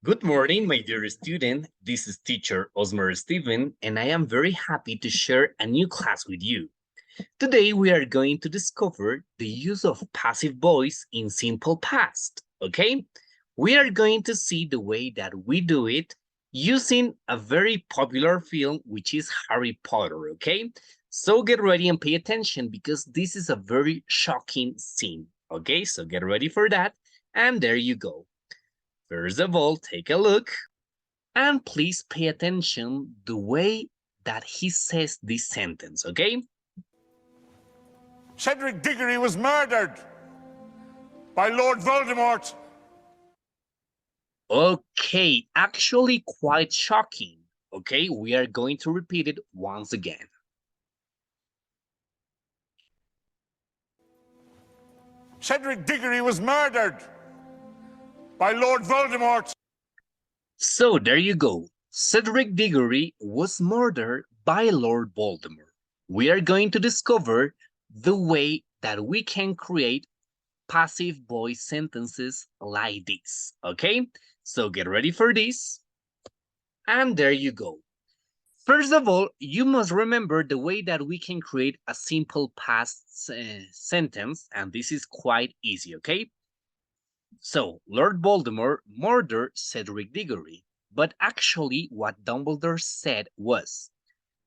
Good morning, my dear student. This is teacher Osmer Steven, and I am very happy to share a new class with you. Today, we are going to discover the use of passive voice in simple past, okay? We are going to see the way that we do it using a very popular film, which is Harry Potter, okay? So get ready and pay attention because this is a very shocking scene, okay? So get ready for that, and there you go. First of all, take a look. And please pay attention the way that he says this sentence, okay? Cedric Diggory was murdered by Lord Voldemort. Okay, actually quite shocking. Okay, we are going to repeat it once again. Cedric Diggory was murdered by Lord Voldemort. So there you go. Cedric Diggory was murdered by Lord Voldemort. We are going to discover the way that we can create passive voice sentences like this, okay? So get ready for this. And there you go. First of all, you must remember the way that we can create a simple past sentence, and this is quite easy, okay? So, Lord Voldemort murdered Cedric Diggory, but actually what Dumbledore said was,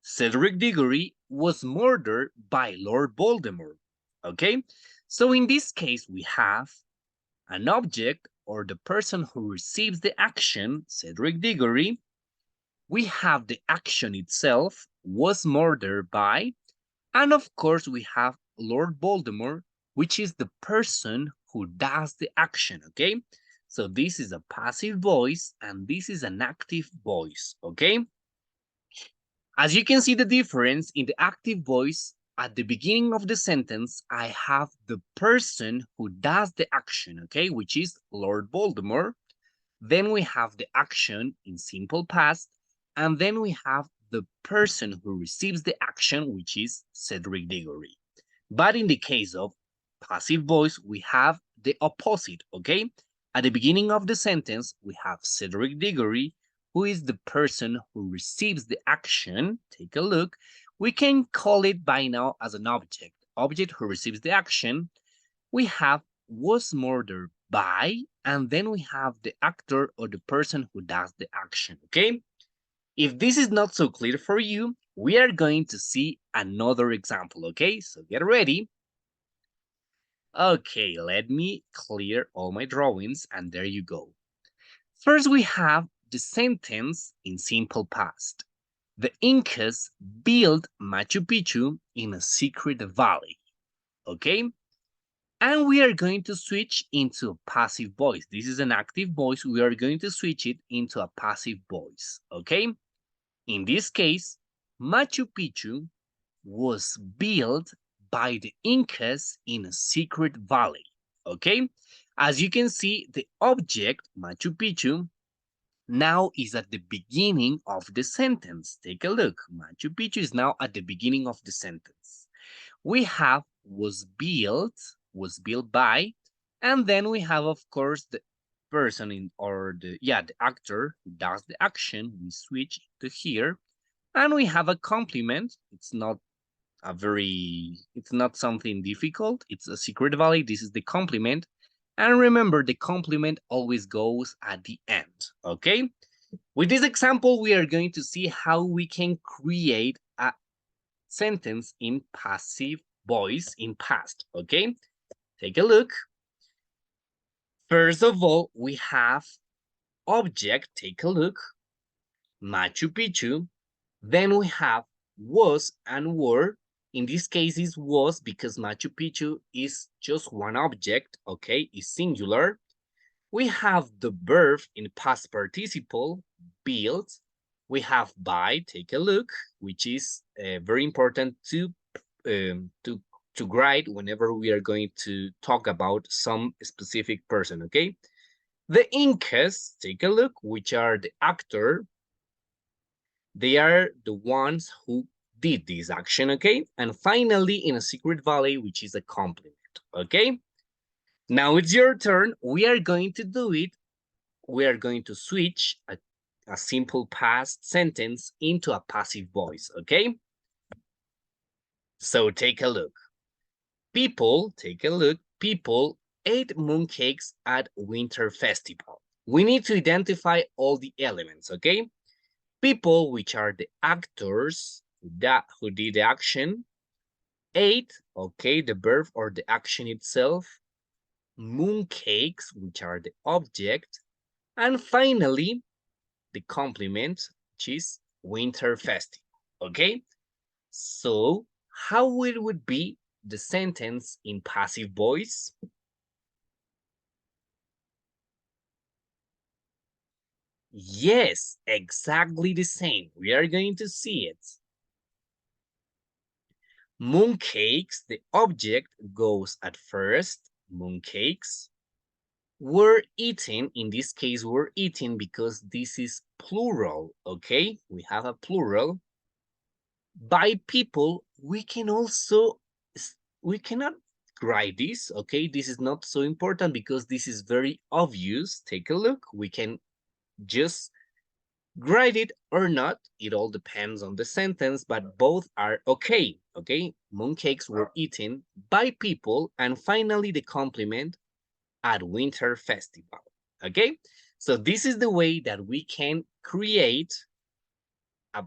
Cedric Diggory was murdered by Lord Voldemort, okay? So in this case, we have an object or the person who receives the action, Cedric Diggory, we have the action itself was murdered by, and of course we have Lord Voldemort, which is the person who does the action, okay? So this is a passive voice and this is an active voice, okay? As you can see the difference in the active voice, at the beginning of the sentence, I have the person who does the action, okay, which is Lord Voldemort. Then we have the action in simple past, and then we have the person who receives the action, which is Cedric Diggory. But in the case of passive voice, we have the opposite, okay? At the beginning of the sentence, we have Cedric Diggory, who is the person who receives the action. Take a look. We can call it by now as an object. Object who receives the action. We have was murdered by, and then we have the actor or the person who does the action, okay? If this is not so clear for you, we are going to see another example, okay? So get ready. Okay, let me clear all my drawings, and there you go. First, we have the sentence in simple past. The Incas built Machu Picchu in a secret valley, okay? And we are going to switch into a passive voice. This is an active voice. We are going to switch it into a passive voice, okay? In this case, Machu Picchu was built by the Incas in a secret valley, okay? As you can see, the object, Machu Picchu, now is at the beginning of the sentence. Take a look. Machu Picchu is now at the beginning of the sentence. We have was built by, and then we have, of course, the person in or the actor who does the action. We switch to here, and we have a complement. It's not something difficult. It's a secret valley. This is the complement. And remember, the complement always goes at the end, okay? With this example, we are going to see how we can create a sentence in passive voice in past, okay? Take a look. First of all, we have object, take a look, Machu Picchu. Then we have was and were. In this case, it was because Machu Picchu is just one object, okay, is singular. We have the verb in past participle, built. We have by, take a look, which is very important um, to to write whenever we are going to talk about some specific person, okay? The Incas, take a look, which are the actor. They are the ones who did this action, okay? And finally, in a secret valley, which is a complement, okay? Now it's your turn. We are going to do it we are going to switch a simple past sentence into a passive voice, okay? So take a look. People, take a look, people ate mooncakes at winter festival. We need to identify all the elements, okay? People, which are the actors who did the action, ate, okay, the verb or the action itself, mooncakes, which are the object, and finally, the complement, which is winter festival, okay? So how it would be the sentence in passive voice? Yes, exactly the same. We are going to see it. Mooncakes, the object goes at first. Mooncakes were eaten. In this case, were eaten because this is plural, okay? We have a plural. By people, we can also, we cannot write this, okay? This is not so important because this is very obvious. Take a look. We can just write it or not. It all depends on the sentence, but both are okay, okay? Mooncakes were eaten by people, and finally the complement at winter festival, okay? So this is the way that we can create a,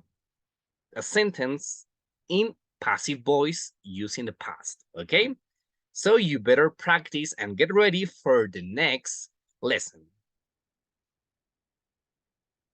a sentence in passive voice using the past, okay? So you better practice and get ready for the next lesson.